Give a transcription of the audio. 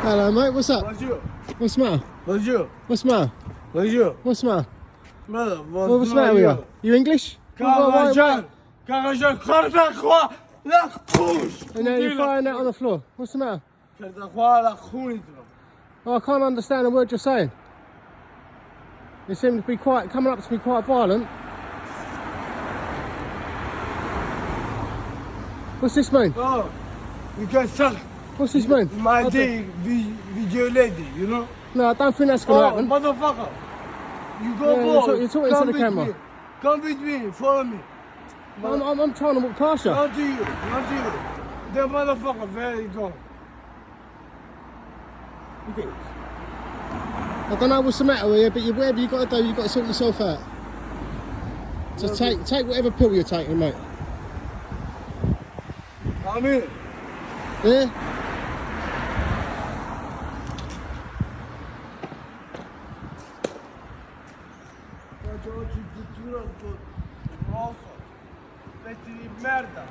Hello, mate. What's up? Bonjour. What's the matter? Bonjour. What's the matter? Bonjour. What's the matter? Brother, What's the matter with you? You English? Karajan, Karajan, croix, la couche. And now you're firing that on the floor. What's the matter? La couche. Oh, I can't understand a word you're saying. You seem to be coming up to me quite violent. What's this mean? Oh, you can suck What's this mean? my dick with your lady, you know? No, I don't think that's going to happen. Motherfucker. You go Yeah, bold. you're talking Come to the with camera. me. Come with me. Follow me. I'm trying to walk past you. Not to you. Not to you. The motherfucker, very good. I don't know what's the matter with you, but whatever you got to do, you've got to sort yourself out. So take whatever pill you're taking, mate. I'm in. Yeah? Oggi di Romford, pezzi di merda.